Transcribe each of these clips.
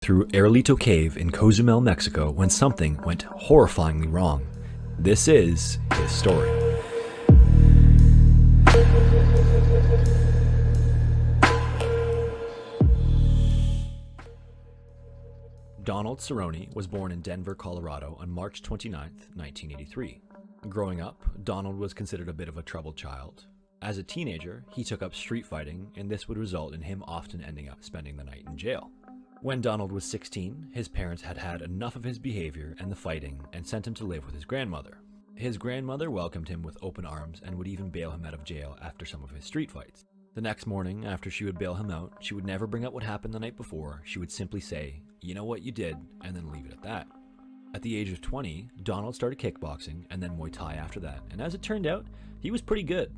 through Aerolito Cave in Cozumel, Mexico when something went horrifyingly wrong. This is his story. Donald Cerrone was born in Denver, Colorado on March 29, 1983. Growing up, Donald was considered a bit of a troubled child. As a teenager, he took up street fighting, and this would result in him often ending up spending the night in jail. When Donald was 16, his parents had had enough of his behavior and the fighting and sent him to live with his grandmother. His grandmother welcomed him with open arms and would even bail him out of jail after some of his street fights. The next morning, after she would bail him out, she would never bring up what happened the night before. She would simply say, "You know what you did," and then leave it at that. At the age of 20, Donald started kickboxing and then Muay Thai after that, and as it turned out, he was pretty good.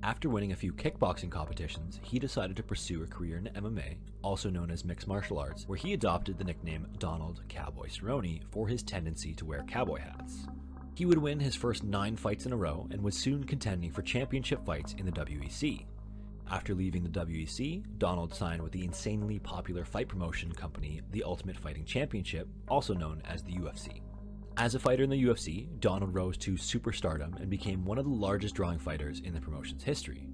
After winning a few kickboxing competitions, he decided to pursue a career in MMA, also known as mixed martial arts, where he adopted the nickname Donald Cowboy Cerrone for his tendency to wear cowboy hats. He would win his first 9 fights in a row and was soon contending for championship fights in the WEC. After leaving the WEC, Donald signed with the insanely popular fight promotion company, the Ultimate Fighting Championship, also known as the UFC. As a fighter in the UFC, Donald rose to superstardom and became one of the largest drawing fighters in the promotion's history.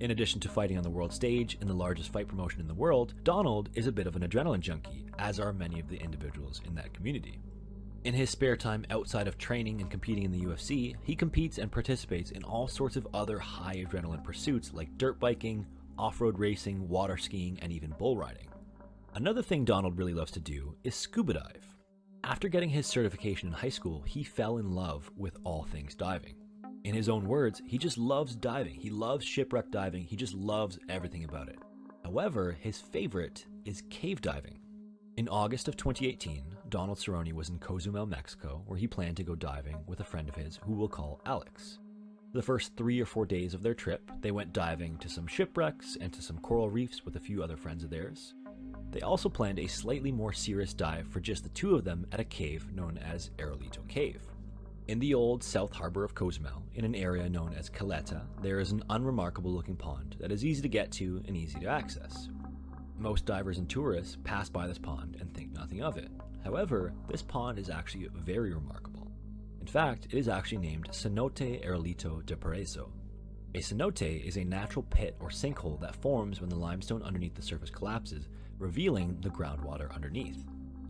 In addition to fighting on the world stage in the largest fight promotion in the world, Donald is a bit of an adrenaline junkie, as are many of the individuals in that community. In his spare time outside of training and competing in the UFC, he competes and participates in all sorts of other high adrenaline pursuits like dirt biking, off-road racing, water skiing, and even bull riding. Another thing Donald really loves to do is scuba dive. After getting his certification in high school, he fell in love with all things diving. In his own words, he just loves diving. He loves shipwreck diving. He just loves everything about it. However, his favorite is cave diving. In August of 2018, Donald Cerrone was in Cozumel, Mexico, where he planned to go diving with a friend of his who we'll call Alex. The first 3 or 4 days of their trip, they went diving to some shipwrecks and to some coral reefs with a few other friends of theirs. They also planned a slightly more serious dive for just the two of them at a cave known as Aerolito Cave. In the old South Harbor of Cozumel, in an area known as Caleta, there is an unremarkable looking pond that is easy to get to and easy to access. Most divers and tourists pass by this pond and think nothing of it. However, this pond is actually very remarkable. In fact, it is actually named Cenote Aerolito de Paraíso. A cenote is a natural pit or sinkhole that forms when the limestone underneath the surface collapses, revealing the groundwater underneath.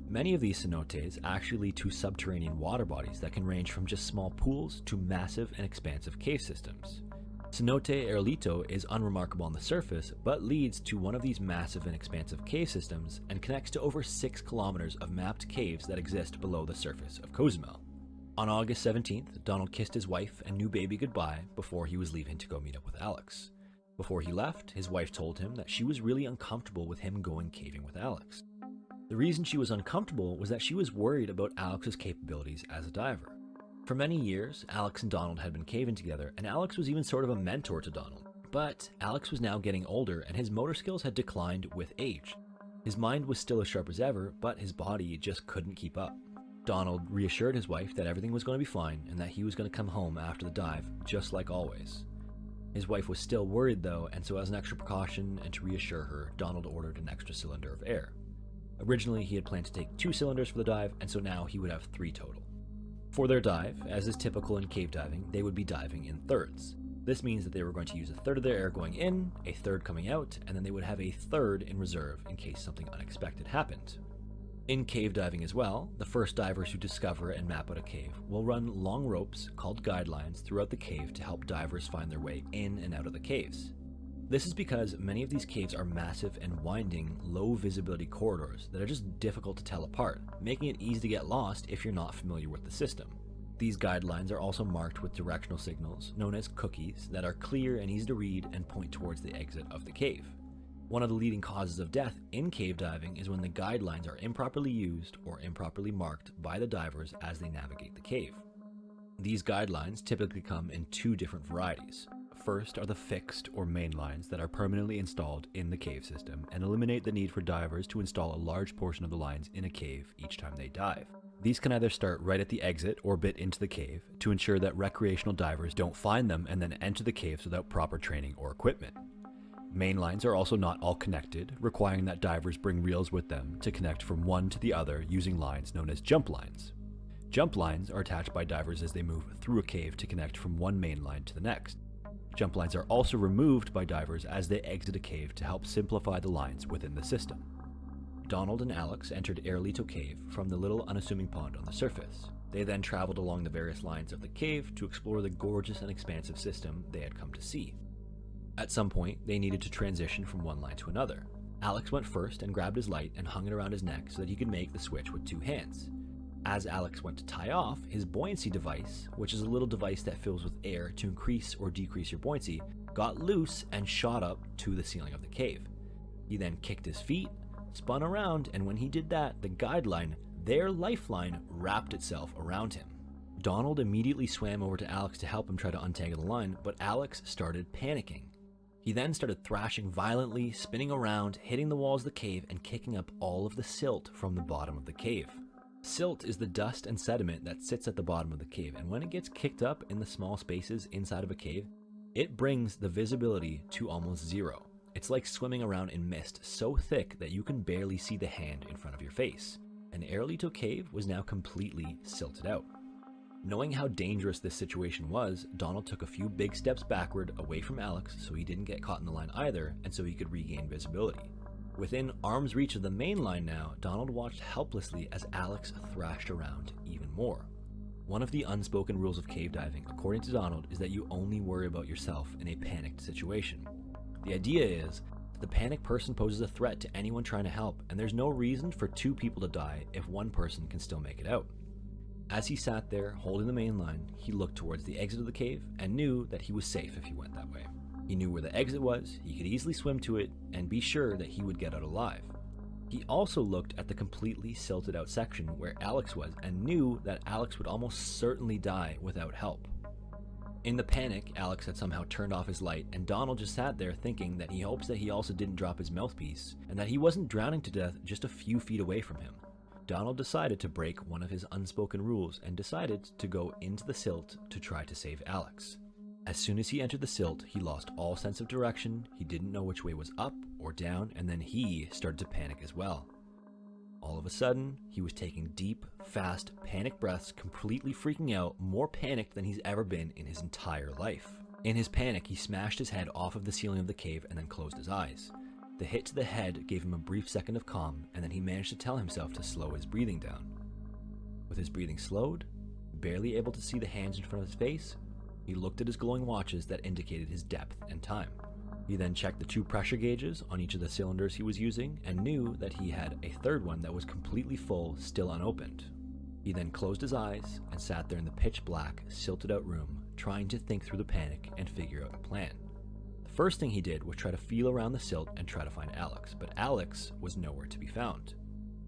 Many of these cenotes actually lead to subterranean water bodies that can range from just small pools to massive and expansive cave systems. Cenote Aerolito is unremarkable on the surface, but leads to one of these massive and expansive cave systems and connects to over 6 kilometers of mapped caves that exist below the surface of Cozumel. On August 17th, Donald kissed his wife and new baby goodbye before he was leaving to go meet up with Alex. Before he left, his wife told him that she was really uncomfortable with him going caving with Alex. The reason she was uncomfortable was that she was worried about Alex's capabilities as a diver. For many years, Alex and Donald had been caving together, and Alex was even sort of a mentor to Donald. But Alex was now getting older, and his motor skills had declined with age. His mind was still as sharp as ever, but his body just couldn't keep up. Donald reassured his wife that everything was going to be fine, and that he was going to come home after the dive, just like always. His wife was still worried though, and so as an extra precaution and to reassure her, Donald ordered an extra cylinder of air. Originally, he had planned to take 2 cylinders for the dive, and so now he would have 3 total. For their dive, as is typical in cave diving, they would be diving in thirds. This means that they were going to use a third of their air going in, a third coming out, and then they would have a third in reserve in case something unexpected happened. In cave diving as well, the first divers who discover and map out a cave will run long ropes called guidelines throughout the cave to help divers find their way in and out of the caves. This is because many of these caves are massive and winding, low visibility corridors that are just difficult to tell apart, making it easy to get lost if you're not familiar with the system. These guidelines are also marked with directional signals, known as cookies, that are clear and easy to read and point towards the exit of the cave. One of the leading causes of death in cave diving is when the guidelines are improperly used or improperly marked by the divers as they navigate the cave. These guidelines typically come in 2 different varieties. First are the fixed or main lines that are permanently installed in the cave system and eliminate the need for divers to install a large portion of the lines in a cave each time they dive. These can either start right at the exit or bit into the cave to ensure that recreational divers don't find them and then enter the caves without proper training or equipment. Main lines are also not all connected, requiring that divers bring reels with them to connect from one to the other using lines known as jump lines. Jump lines are attached by divers as they move through a cave to connect from one main line to the next. Jump lines are also removed by divers as they exit a cave to help simplify the lines within the system. Donald and Alex entered Airlito Cave from the little unassuming pond on the surface. They then traveled along the various lines of the cave to explore the gorgeous and expansive system they had come to see. At some point, they needed to transition from one line to another. Alex went first and grabbed his light and hung it around his neck so that he could make the switch with two hands. As Alex went to tie off, his buoyancy device, which is a little device that fills with air to increase or decrease your buoyancy, got loose and shot up to the ceiling of the cave. He then kicked his feet, spun around, and when he did that, the guideline, their lifeline, wrapped itself around him. Donald immediately swam over to Alex to help him try to untangle the line, but Alex started panicking. He then started thrashing violently, spinning around, hitting the walls of the cave, and kicking up all of the silt from the bottom of the cave. Silt is the dust and sediment that sits at the bottom of the cave, and when it gets kicked up in the small spaces inside of a cave, it brings the visibility to almost zero. It's like swimming around in mist so thick that you can barely see the hand in front of your face. And Airlito Cave was now completely silted out. Knowing how dangerous this situation was, Donald took a few big steps backward away from Alex so he didn't get caught in the line either, and so he could regain visibility. Within arm's reach of the main line now, Donald watched helplessly as Alex thrashed around even more. One of the unspoken rules of cave diving, according to Donald, is that you only worry about yourself in a panicked situation. The idea is that the panicked person poses a threat to anyone trying to help, and there's no reason for two people to die if one person can still make it out. As he sat there, holding the main line, he looked towards the exit of the cave and knew that he was safe if he went that way. He knew where the exit was, he could easily swim to it, and be sure that he would get out alive. He also looked at the completely silted out section where Alex was and knew that Alex would almost certainly die without help. In the panic, Alex had somehow turned off his light, and Donald just sat there thinking that he hopes that he also didn't drop his mouthpiece, and that he wasn't drowning to death just a few feet away from him. Donald decided to break one of his unspoken rules and decided to go into the silt to try to save Alex. As soon as he entered the silt, he lost all sense of direction, he didn't know which way was up or down, and then he started to panic as well. All of a sudden, he was taking deep, fast, panic breaths, completely freaking out, more panicked than he's ever been in his entire life. In his panic, he smashed his head off of the ceiling of the cave and then closed his eyes. The hit to the head gave him a brief second of calm, and then he managed to tell himself to slow his breathing down. With his breathing slowed, barely able to see the hands in front of his face, he looked at his glowing watches that indicated his depth and time. He then checked the two pressure gauges on each of the cylinders he was using and knew that he had a third one that was completely full, still unopened. He then closed his eyes and sat there in the pitch black, silted out room, trying to think through the panic and figure out a plan. The first thing he did was try to feel around the silt and try to find Alex, but Alex was nowhere to be found.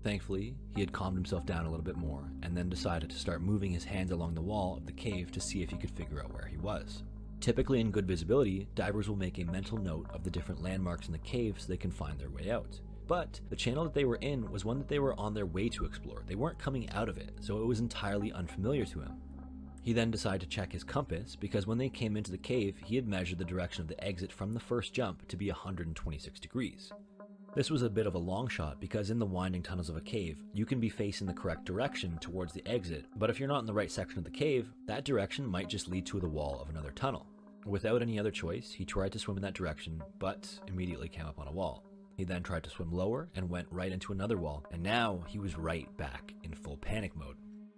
Thankfully, he had calmed himself down a little bit more and then decided to start moving his hands along the wall of the cave to see if he could figure out where he was. Typically in good visibility, divers will make a mental note of the different landmarks in the cave so they can find their way out. But the channel that they were in was one that they were on their way to explore. They weren't coming out of it, so it was entirely unfamiliar to him. He then decided to check his compass because when they came into the cave, he had measured the direction of the exit from the first jump to be 126 degrees. This was a bit of a long shot because in the winding tunnels of a cave, you can be facing the correct direction towards the exit, but if you're not in the right section of the cave, that direction might just lead to the wall of another tunnel. Without any other choice, he tried to swim in that direction, but immediately came up on a wall. He then tried to swim lower and went right into another wall, and now he was right back in full panic mode.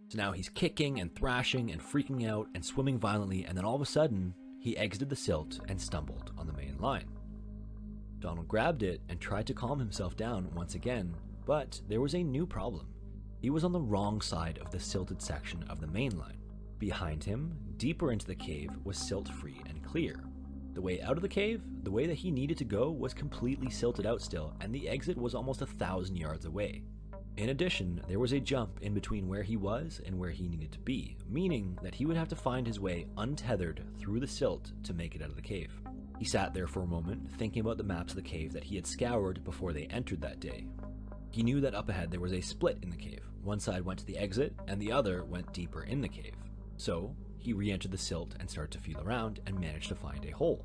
So now he's kicking and thrashing and freaking out and swimming violently, and then all of a sudden, he exited the silt and stumbled on the main line. Donald grabbed it and tried to calm himself down once again, but there was a new problem. He was on the wrong side of the silted section of the main line. Behind him, deeper into the cave, was silt-free and clear. The way out of the cave, the way that he needed to go, was completely silted out still, and the exit was almost 1,000 yards away. In addition, there was a jump in between where he was and where he needed to be, meaning that he would have to find his way untethered through the silt to make it out of the cave. He sat there for a moment, thinking about the maps of the cave that he had scoured before they entered that day. He knew that up ahead there was a split in the cave. One side went to the exit, and the other went deeper in the cave. So, he re-entered the silt and started to feel around and managed to find a hole.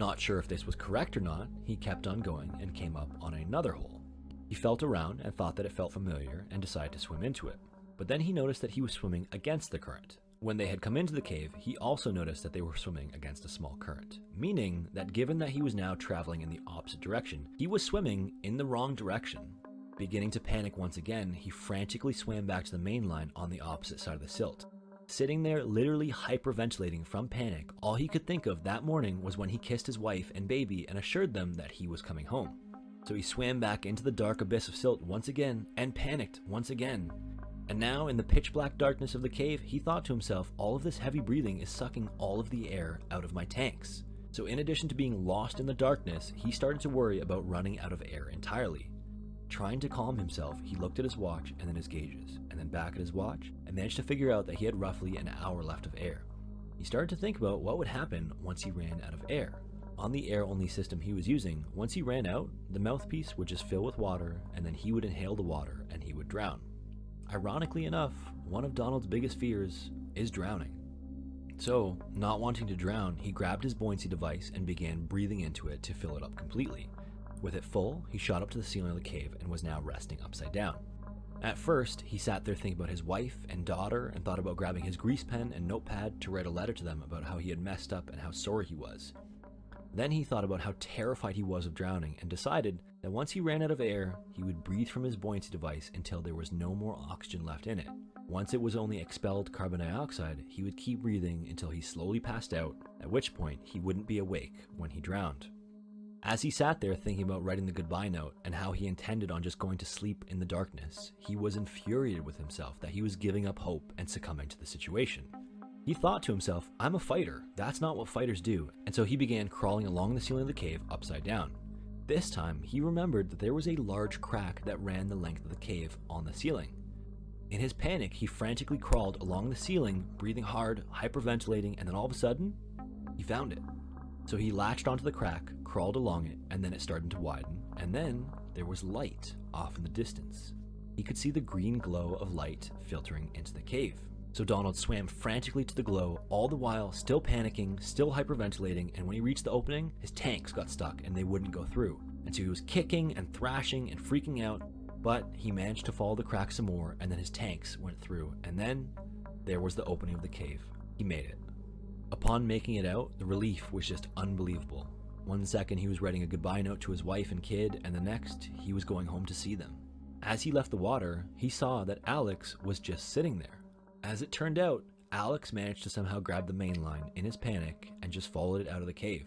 Not sure if this was correct or not, he kept on going and came up on another hole. He felt around and thought that it felt familiar and decided to swim into it. But then he noticed that he was swimming against the current. When they had come into the cave, he also noticed that they were swimming against a small current, meaning that given that he was now traveling in the opposite direction, he was swimming in the wrong direction. Beginning to panic once again, he frantically swam back to the main line on the opposite side of the silt. Sitting there literally hyperventilating from panic, all he could think of that morning was when he kissed his wife and baby and assured them that he was coming home. So he swam back into the dark abyss of silt once again and panicked once again. And now, in the pitch black darkness of the cave, he thought to himself, all of this heavy breathing is sucking all of the air out of my tanks. So in addition to being lost in the darkness, he started to worry about running out of air entirely. Trying to calm himself, he looked at his watch and then his gauges, and then back at his watch, and managed to figure out that he had roughly an hour left of air. He started to think about what would happen once he ran out of air. On the air-only system he was using, once he ran out, the mouthpiece would just fill with water, and then he would inhale the water and he would drown. Ironically enough, one of Donald's biggest fears is drowning. So, not wanting to drown, he grabbed his buoyancy device and began breathing into it to fill it up completely. With it full, he shot up to the ceiling of the cave and was now resting upside down. At first, he sat there thinking about his wife and daughter and thought about grabbing his grease pen and notepad to write a letter to them about how he had messed up and how sorry he was. Then he thought about how terrified he was of drowning and decided that once he ran out of air, he would breathe from his buoyancy device until there was no more oxygen left in it. Once it was only expelled carbon dioxide, he would keep breathing until he slowly passed out, at which point he wouldn't be awake when he drowned. As he sat there thinking about writing the goodbye note and how he intended on just going to sleep in the darkness, he was infuriated with himself that he was giving up hope and succumbing to the situation. He thought to himself, I'm a fighter, that's not what fighters do, and so he began crawling along the ceiling of the cave upside down. This time, he remembered that there was a large crack that ran the length of the cave on the ceiling. In his panic, he frantically crawled along the ceiling, breathing hard, hyperventilating, and then all of a sudden, he found it. So he latched onto the crack, crawled along it, and then it started to widen, and then there was light off in the distance. He could see the green glow of light filtering into the cave. So Donald swam frantically to the glow, all the while still panicking, still hyperventilating, and when he reached the opening, his tanks got stuck and they wouldn't go through. And so he was kicking and thrashing and freaking out, but he managed to follow the crack some more, and then his tanks went through, and then there was the opening of the cave. He made it. Upon making it out, the relief was just unbelievable. One second he was writing a goodbye note to his wife and kid, and the next he was going home to see them. As he left the water, he saw that Alex was just sitting there. As it turned out, Alex managed to somehow grab the main line in his panic and just followed it out of the cave.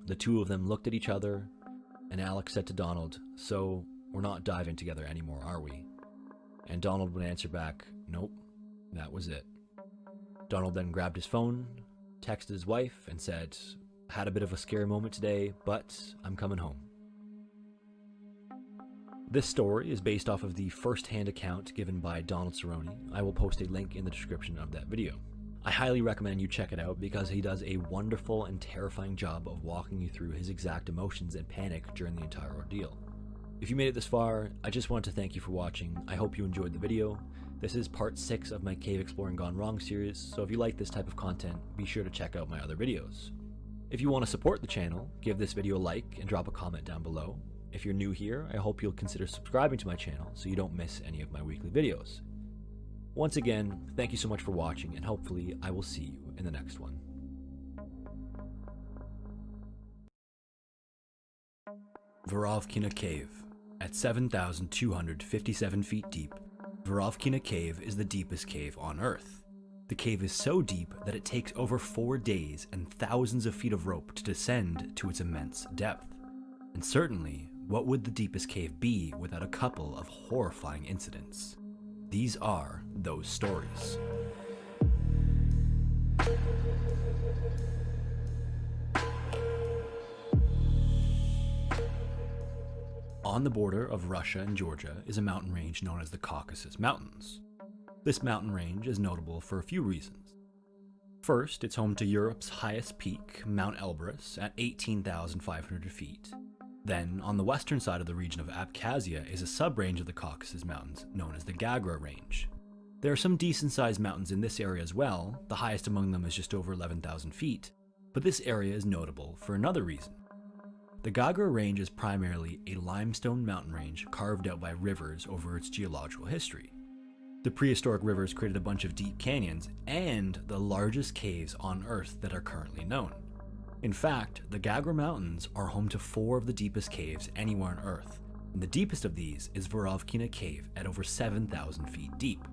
The two of them looked at each other, and Alex said to Donald, "So, we're not diving together anymore, are we?" And Donald would answer back, "Nope, that was it." Donald then grabbed his phone, texted his wife, and said, "Had a bit of a scary moment today, but I'm coming home." This story is based off of the first-hand account given by Donald Cerrone. I will post a link in the description of that video. I highly recommend you check it out because he does a wonderful and terrifying job of walking you through his exact emotions and panic during the entire ordeal. If you made it this far, I just want to thank you for watching. I hope you enjoyed the video. This is part 6 of my Cave Exploring Gone Wrong series, so if you like this type of content, be sure to check out my other videos. If you want to support the channel, give this video a like and drop a comment down below. If you're new here, I hope you'll consider subscribing to my channel so you don't miss any of my weekly videos. Once again, thank you so much for watching, and hopefully I will see you in the next one. Vorovkina Cave. At 7,257 feet deep, Vorovkina Cave is the deepest cave on Earth. The cave is so deep that it takes over 4 days and thousands of feet of rope to descend to its immense depth. And certainly, what would the deepest cave be without a couple of horrifying incidents? These are those stories. On the border of Russia and Georgia is a mountain range known as the Caucasus Mountains. This mountain range is notable for a few reasons. First, it's home to Europe's highest peak, Mount Elbrus, at 18,500 feet. Then, on the western side of the region of Abkhazia is a sub-range of the Caucasus Mountains known as the Gagra Range. There are some decent-sized mountains in this area as well, the highest among them is just over 11,000 feet, but this area is notable for another reason. The Gagra Range is primarily a limestone mountain range carved out by rivers over its geological history. The prehistoric rivers created a bunch of deep canyons and the largest caves on Earth that are currently known. In fact, the Gagra Mountains are home to 4 of the deepest caves anywhere on Earth, and the deepest of these is Vorovkina Cave at over 7,000 feet deep.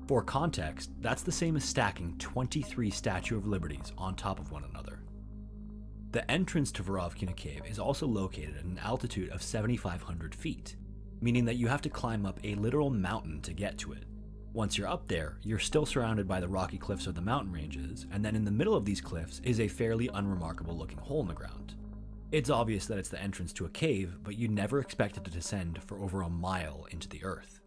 For context, that's the same as stacking 23 Statue of Liberties on top of one another. The entrance to Vorovkina Cave is also located at an altitude of 7,500 feet, meaning that you have to climb up a literal mountain to get to it. Once you're up there, you're still surrounded by the rocky cliffs of the mountain ranges, and then in the middle of these cliffs is a fairly unremarkable looking hole in the ground. It's obvious that it's the entrance to a cave, but you never expected to descend for over a mile into the earth.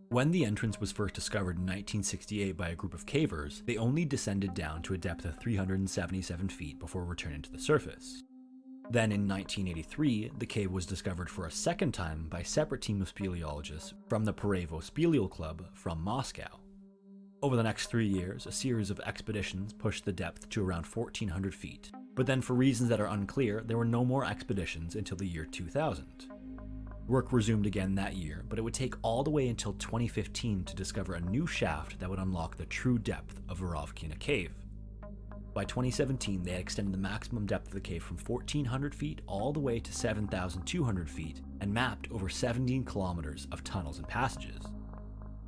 When the entrance was first discovered in 1968 by a group of cavers, they only descended down to a depth of 377 feet before returning to the surface. Then in 1983, the cave was discovered for a second time by a separate team of speleologists from the Parevo Speleal Club from Moscow. Over the next 3 years, a series of expeditions pushed the depth to around 1,400 feet, but then for reasons that are unclear, there were no more expeditions until the year 2000. Work resumed again that year, but it would take all the way until 2015 to discover a new shaft that would unlock the true depth of Vorovkina Cave. By 2017, they had extended the maximum depth of the cave from 1,400 feet all the way to 7,200 feet and mapped over 17 kilometers of tunnels and passages.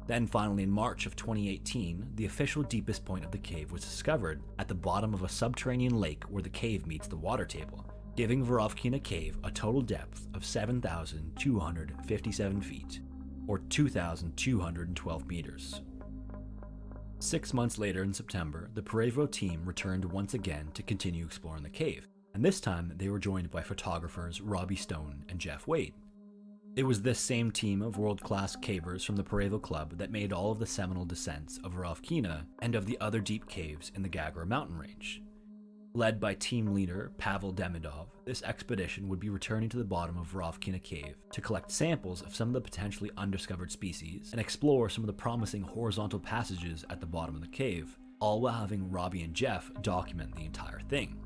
Then finally in March of 2018, the official deepest point of the cave was discovered at the bottom of a subterranean lake where the cave meets the water table, giving Vorovkina Cave a total depth of 7,257 feet, or 2,212 meters. 6 months later in September, the Parevo team returned once again to continue exploring the cave, and this time they were joined by photographers Robbie Stone and Jeff Wade. It was this same team of world-class cavers from the Parevo Club that made all of the seminal descents of Vorovkina and of the other deep caves in the Gagra mountain range. Led by team leader Pavel Demidov, this expedition would be returning to the bottom of Vorovkina Cave to collect samples of some of the potentially undiscovered species and explore some of the promising horizontal passages at the bottom of the cave, all while having Robbie and Jeff document the entire thing.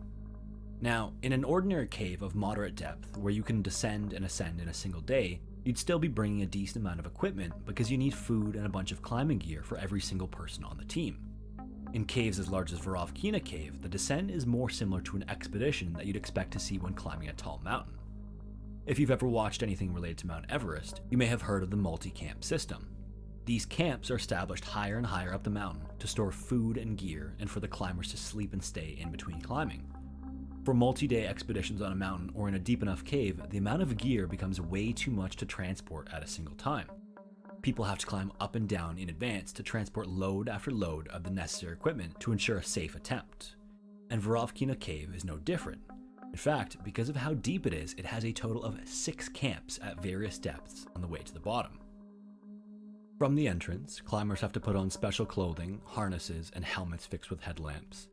Now, in an ordinary cave of moderate depth where you can descend and ascend in a single day, you'd still be bringing a decent amount of equipment because you need food and a bunch of climbing gear for every single person on the team. In caves as large as Vorovkina Cave, the descent is more similar to an expedition that you'd expect to see when climbing a tall mountain. If you've ever watched anything related to Mount Everest, you may have heard of the multi-camp system. These camps are established higher and higher up the mountain to store food and gear and for the climbers to sleep and stay in between climbing. For multi-day expeditions on a mountain or in a deep enough cave, the amount of gear becomes way too much to transport at a single time. People have to climb up and down in advance to transport load after load of the necessary equipment to ensure a safe attempt. And Vorovkina Cave is no different. In fact, because of how deep it is, it has a total of 6 camps at various depths on the way to the bottom. From the entrance, climbers have to put on special clothing, harnesses, and helmets fixed with headlamps.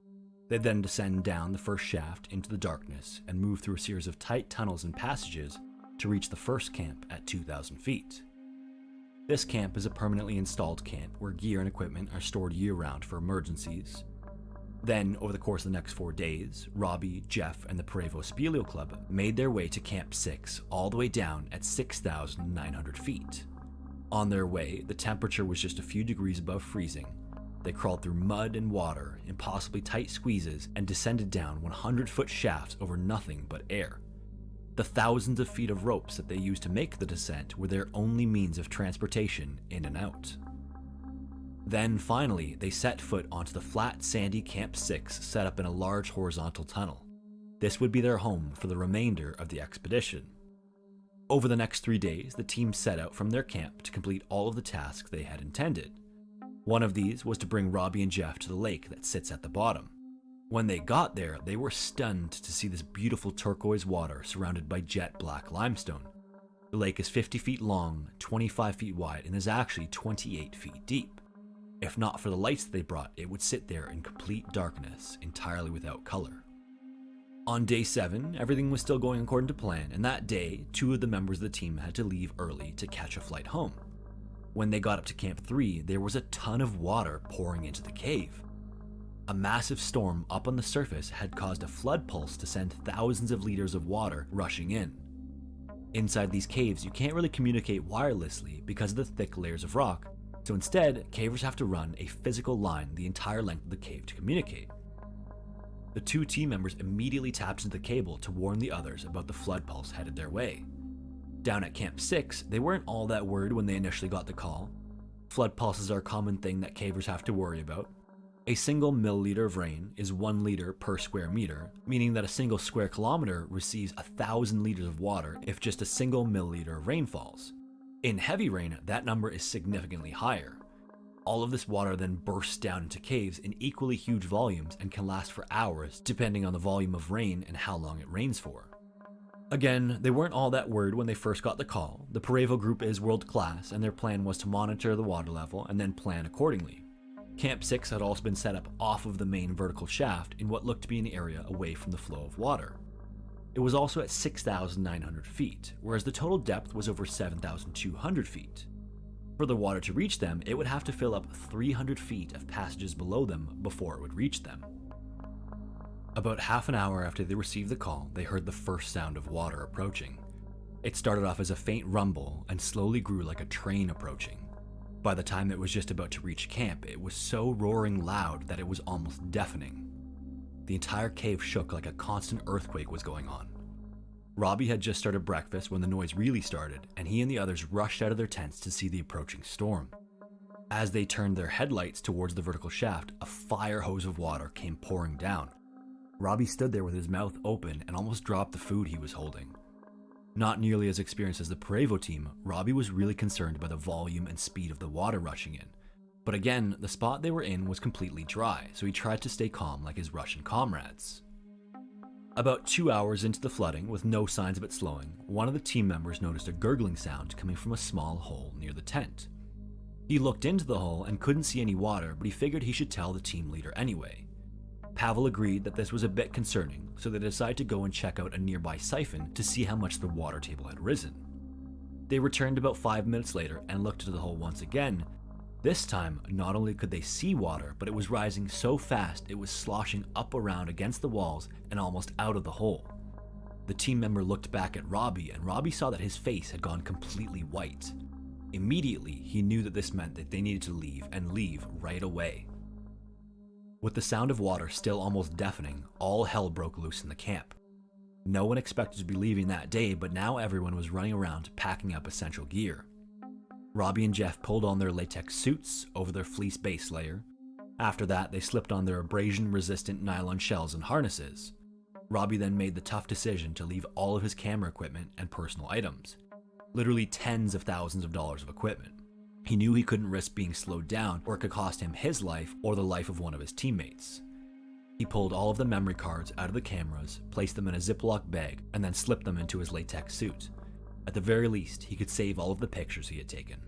They then descend down the first shaft into the darkness and move through a series of tight tunnels and passages to reach the first camp at 2,000 feet. This camp is a permanently installed camp where gear and equipment are stored year-round for emergencies. Then, over the course of the next 4 days, Robbie, Jeff, and the Parevo Speleal Club made their way to Camp 6 all the way down at 6,900 feet. On their way, the temperature was just a few degrees above freezing. They crawled through mud and water, impossibly tight squeezes, and descended down 100-foot shafts over nothing but air. The thousands of feet of ropes that they used to make the descent were their only means of transportation in and out. Then finally, they set foot onto the flat, sandy Camp 6 set up in a large horizontal tunnel. This would be their home for the remainder of the expedition. Over the next 3 days, the team set out from their camp to complete all of the tasks they had intended. One of these was to bring Robbie and Jeff to the lake that sits at the bottom. When they got there, they were stunned to see this beautiful turquoise water surrounded by jet black limestone. The lake is 50 feet long, 25 feet wide, and is actually 28 feet deep. If not for the lights they brought, it would sit there in complete darkness, entirely without color. On day 7, everything was still going according to plan, and that day, 2 of the members of the team had to leave early to catch a flight home. When they got up to Camp 3, there was a ton of water pouring into the cave. A massive storm up on the surface had caused a flood pulse to send thousands of liters of water rushing in. Inside these caves, you can't really communicate wirelessly because of the thick layers of rock, so instead, cavers have to run a physical line the entire length of the cave to communicate. The two team members immediately tapped into the cable to warn the others about the flood pulse headed their way. Down at Camp 6, they weren't all that worried when they initially got the call. Flood pulses are a common thing that cavers have to worry about. A single milliliter of rain is 1 liter per square meter, meaning that a single square kilometer receives 1,000 liters of water if just a single milliliter of rain falls. In heavy rain, that number is significantly higher. All of this water then bursts down into caves in equally huge volumes and can last for hours depending on the volume of rain and how long it rains for. Again, they weren't all that worried when they first got the call. The Parevo group is world class and their plan was to monitor the water level and then plan accordingly. Camp 6 had also been set up off of the main vertical shaft in what looked to be an area away from the flow of water. It was also at 6,900 feet, whereas the total depth was over 7,200 feet. For the water to reach them, it would have to fill up 300 feet of passages below them before it would reach them. About half an hour after they received the call, they heard the first sound of water approaching. It started off as a faint rumble and slowly grew like a train approaching. By the time it was just about to reach camp, it was so roaring loud that it was almost deafening. The entire cave shook like a constant earthquake was going on. Robbie had just started breakfast when the noise really started, and he and the others rushed out of their tents to see the approaching storm. As they turned their headlights towards the vertical shaft, a fire hose of water came pouring down. Robbie stood there with his mouth open and almost dropped the food he was holding. Not nearly as experienced as the Parevo team, Robbie was really concerned by the volume and speed of the water rushing in. But again, the spot they were in was completely dry, so he tried to stay calm like his Russian comrades. About 2 hours into the flooding, with no signs of it slowing, one of the team members noticed a gurgling sound coming from a small hole near the tent. He looked into the hole and couldn't see any water, but he figured he should tell the team leader anyway. Pavel agreed that this was a bit concerning, so they decided to go and check out a nearby siphon to see how much the water table had risen. They returned about 5 minutes later and looked into the hole once again. This time, not only could they see water, but it was rising so fast it was sloshing up around against the walls and almost out of the hole. The team member looked back at Robbie, and Robbie saw that his face had gone completely white. Immediately, he knew that this meant that they needed to leave and leave right away. With the sound of water still almost deafening, all hell broke loose in the camp. No one expected to be leaving that day, but now everyone was running around packing up essential gear. Robbie and Jeff pulled on their latex suits over their fleece base layer. After that, they slipped on their abrasion-resistant nylon shells and harnesses. Robbie then made the tough decision to leave all of his camera equipment and personal items. Literally tens of thousands of dollars of equipment. He knew he couldn't risk being slowed down or it could cost him his life or the life of one of his teammates. He pulled all of the memory cards out of the cameras, placed them in a Ziploc bag, and then slipped them into his latex suit. At the very least, he could save all of the pictures he had taken.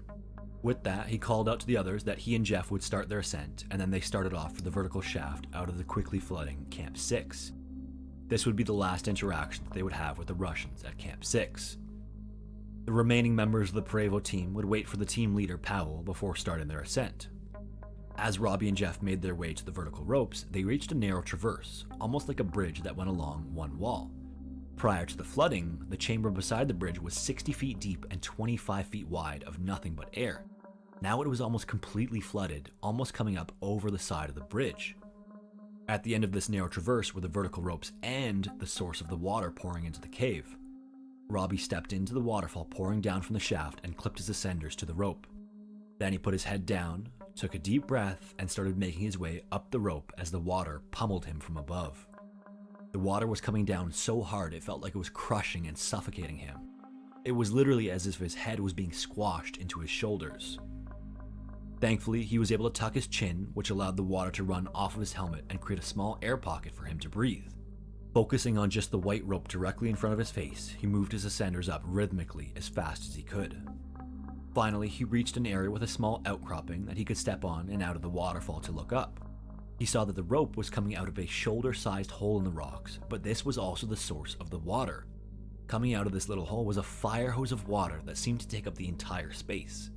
With that, he called out to the others that he and Jeff would start their ascent, and then they started off for the vertical shaft out of the quickly flooding Camp 6. This would be the last interaction that they would have with the Russians at Camp 6. The remaining members of the Parevo team would wait for the team leader Pavel before starting their ascent. As Robbie and Jeff made their way to the vertical ropes, they reached a narrow traverse, almost like a bridge that went along one wall. Prior to the flooding, the chamber beside the bridge was 60 feet deep and 25 feet wide of nothing but air. Now it was almost completely flooded, almost coming up over the side of the bridge. At the end of this narrow traverse were the vertical ropes and the source of the water pouring into the cave. Robbie stepped into the waterfall pouring down from the shaft and clipped his ascenders to the rope. Then he put his head down, took a deep breath, and started making his way up the rope as the water pummeled him from above. The water was coming down so hard it felt like it was crushing and suffocating him. It was literally as if his head was being squashed into his shoulders. Thankfully, he was able to tuck his chin, which allowed the water to run off of his helmet and create a small air pocket for him to breathe. Focusing on just the white rope directly in front of his face, he moved his ascenders up rhythmically as fast as he could. Finally, he reached an area with a small outcropping that he could step on and out of the waterfall to look up. He saw that the rope was coming out of a shoulder-sized hole in the rocks, but this was also the source of the water. Coming out of this little hole was a fire hose of water that seemed to take up the entire space.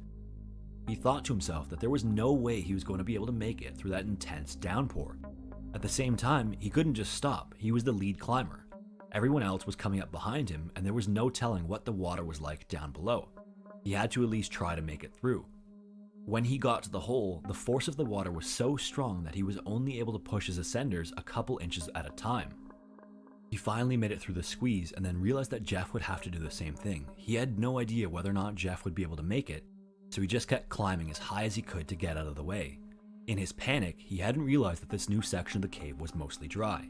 He thought to himself that there was no way he was going to be able to make it through that intense downpour. At the same time, he couldn't just stop, he was the lead climber. Everyone else was coming up behind him, and there was no telling what the water was like down below. He had to at least try to make it through. When he got to the hole, the force of the water was so strong that he was only able to push his ascenders a couple inches at a time. He finally made it through the squeeze and then realized that Jeff would have to do the same thing. He had no idea whether or not Jeff would be able to make it, so he just kept climbing as high as he could to get out of the way. In his panic, he hadn't realized that this new section of the cave was mostly dry.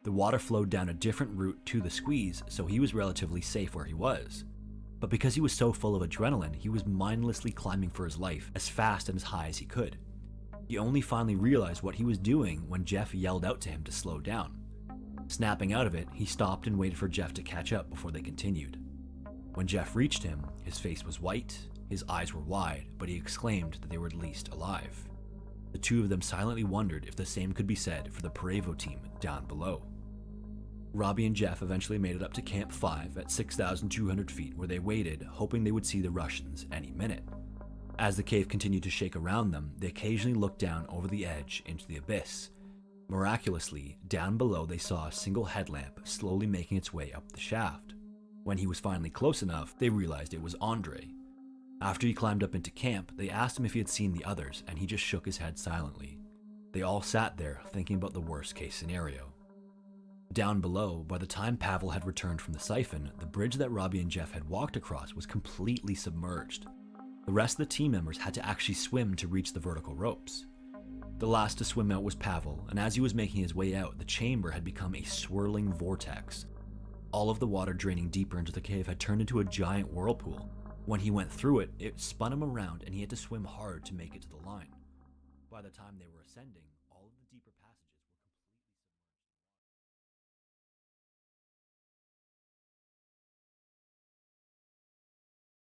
The water flowed down a different route to the squeeze, so he was relatively safe where he was. But because he was so full of adrenaline, he was mindlessly climbing for his life as fast and as high as he could. He only finally realized what he was doing when Jeff yelled out to him to slow down. Snapping out of it, he stopped and waited for Jeff to catch up before they continued. When Jeff reached him, his face was white, his eyes were wide, but he exclaimed that they were at least alive. The two of them silently wondered if the same could be said for the Prevo team down below. Robbie and Jeff eventually made it up to Camp 5 at 6,200 feet, where they waited, hoping they would see the Russians any minute. As the cave continued to shake around them, they occasionally looked down over the edge into the abyss. Miraculously, down below they saw a single headlamp slowly making its way up the shaft. When he was finally close enough, they realized it was Andre. After he climbed up into camp, they asked him if he had seen the others, and he just shook his head silently. They all sat there thinking about the worst case scenario. Down below, by the time Pavel had returned from the siphon, the bridge that Robbie and Jeff had walked across was completely submerged. The rest of the team members had to actually swim to reach the vertical ropes. The last to swim out was Pavel, and as he was making his way out, the chamber had become a swirling vortex. All of the water draining deeper into the cave had turned into a giant whirlpool. When he went through it, it spun him around and he had to swim hard to make it to the line. By the time they were ascending,